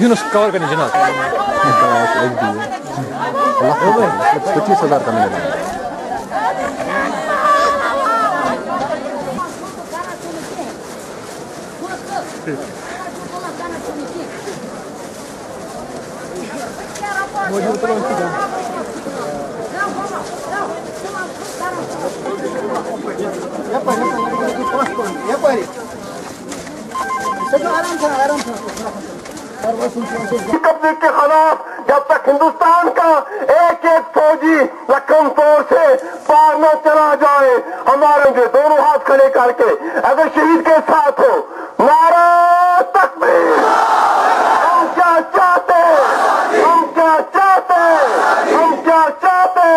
Yunus cover करनी जनाब 25,000 का मिलेगा कब्जे के खिलाफ जब तक हिंदुस्तान का एक एक फौजी लखनऊ तौर से पार न चला जाए हमारे जो दोनों हाथ खड़े करके अगर शहीद के साथ हो नारा तकबीर हम क्या चाहते हम क्या चाहते हम क्या चाहते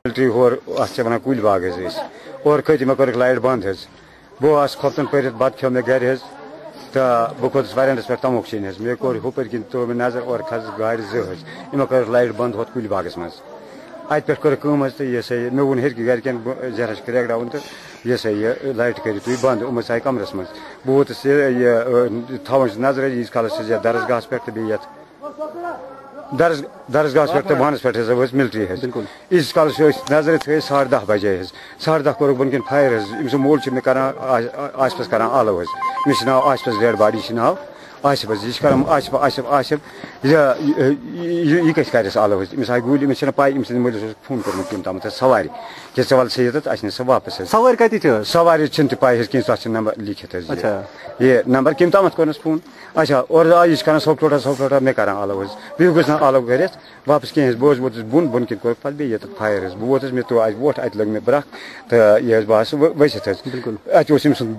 मिलिट्री और वन कुल बाग और खत मे कर लाइट बंद बह खोतन पर बत खो मे गर तो बह खोस वरंडस पे तमुक शीन मे कोर हुपर किन तो मे नजर और खस गाड़ जो कर लाइट बंद होत कुल बागस मज अत पे कर तो ये सा मे वोन हर गरकन जरा क्रैक डाउन तो ये सा ये लाइट कर तुम बंद उम आय कमरस मज बह वोतस थवान नजर यीज काल दरसगाह पे ये दरसगाह पे तो वानस पे मिलिट्री बिल्कुल इस काल नजर थे 10:30 बजे 10:30 कोर बन किन फायर इम मोल कर आसपस कर आलो अमिस नाव आसपस डेड बॉडी नाव आसिफ यह आसिफ आसिफ आसिफ यह कस कर आलो अमिस आय गुल अमिस पाई अमिस मलिस फोन कोर्मुत तम तम सवारी कि चे वल से अस सह वापस सवारी कत सवारी पाई कहीं तथ नंबर लिखित ये नंबर कम तम कोर्नस फोन अच्छा और यह कर सोपलोटा मे कर आलो बह गो आलो कर वापस कहें बह वोतस बुन बुन किन कोर पे ये फायर बह वोतस मे तो आज वोट अत लग मे ब्रख तो यह बह वसित बिल्कुल अत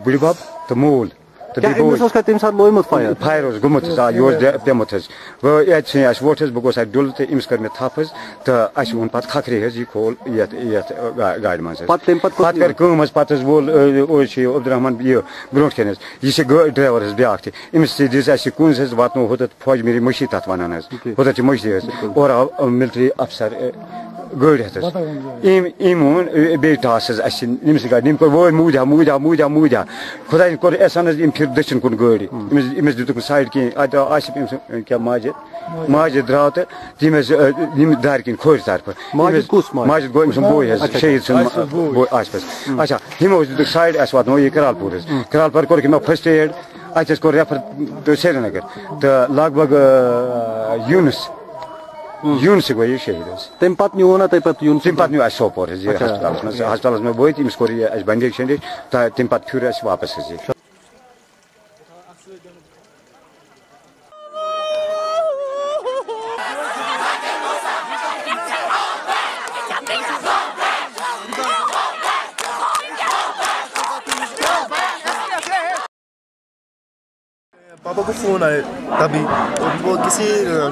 बुड़ बब तो मूल फायर गुमुत यह पेमुत ये वोट बह गोस डुल तो अमिस कर मे थप तो अस वोन पे खखरे यह खोल ये गाड़ मज कर वोल अब्दुलरहमान यह ब्रो कन यह ड्राइवर ब्या अमिस दिस कुंज वातनो होत फौज मेरी मशी तथ वन होत मशी और आव मिलिट्री अफसर गड़ इम वोन बे टास अमिस गाड़ी वो मूजा मूजा मूजा मूजा खुदा कोर एहसान फिर दक्षिण कुन गड़ी अमिस दुत साइड कहें अत आसिफ क्या माजिद माजिद द्राव तो तम दार किन खोर तरफ माजिद गो बोय शहीद आसिफस अच्छा यमो दुत साइड अस वातनो ये करालपुर करालपुर कोर फर्स्ट एड अत कोर रेफर श्रीनगर तो लगभग यूनस गो ये शहीद तम पे नो पे सोपोर हस्पताल में वो अमिस कोर बंदेज शंदेज तम पे फिर वापस पापा को फ़ोन आए तभी और वो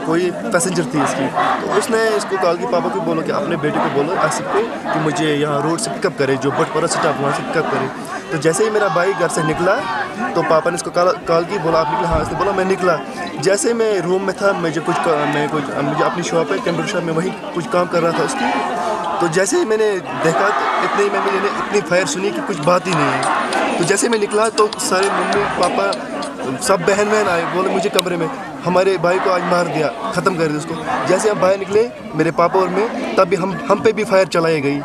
कोई पैसेंजर थी इसकी तो उसने इसको कहा कि पापा को बोलो कि अपने बेटे को बोलो आसिफ को कि मुझे यहाँ रोड से पिकअप करे जो बटपरा स्टॉप वहाँ से पिकअप करे। तो जैसे ही मेरा भाई घर से निकला तो पापा ने इसको कॉल की बोला आप निकला हाँ इसने बोला मैं निकला। जैसे मैं रूम में था मुझे अपनी शॉप है कंप्यूटर शॉप में वहीं कुछ काम कर रहा था उसकी। तो जैसे ही मैंने देखा तो इतने ही मैंने इतनी फायर सुनी कि कुछ बात ही नहीं है। तो जैसे मैं निकला तो सारे मम्मी पापा सब बहन आए बोले मुझे कमरे में हमारे भाई को आज मार दिया ख़त्म कर दिया उसको। जैसे हम बाहर निकले मेरे पापा और मैं तभी हम पे भी फायर चलाई गई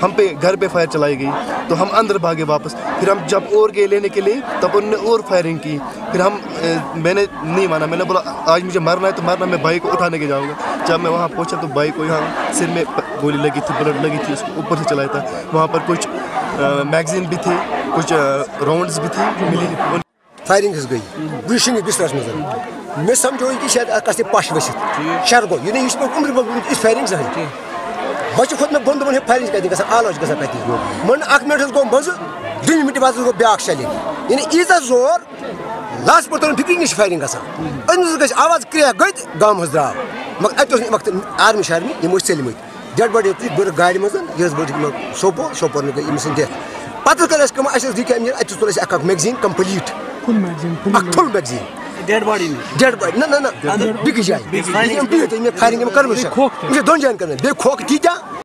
हम पे घर पे फायर चलाई गई तो हम अंदर भागे वापस। फिर हम जब और गए लेने के लिए तब उन्होंने और फायरिंग की। फिर मैंने नहीं माना मैंने बोला आज मुझे मरना है तो मरना मैं भाई को उठाने के जाऊँगा। जब मैं वहाँ पहुँचा तो भाई को यहाँ सिर में गोली लगी थी ब्लड लगी थी उसको ऊपर से चलाया था। वहाँ पर कुछ मैगजीन भी थी कुछ राउंड्स भी थी मिली फायरिंग गई बुशिंग बिस्तरस मज मे समझो कि शायद कस पश वसित शर गो यह उम्र इस फायरिंग सही बच्चे खोत मे बोन दोपन फायरिंग कत ग आलोच ग कत मन 1 मिनट गो मज 2 मिनट बाद गो ब्या शलिंग यानी ईजा जोर लास्ट पर फिक्री नश फायरिंग अमिस ग आवाज क्रिया गई गाम द्राव मगर अत आर्मी शार्मी यम चलम डेड बॉडी बर गाड़ी मज ये सोपोर मे गई अमिस डेथ پتہ کر کم دکھ تل اک میگزین کمپلیٹ فل میگزین ڈیڈ باڈی نہ بیس جائیں فائرنگ کر دون جائیں کر بیٚیہِ کھوکھ تیٖتیاہ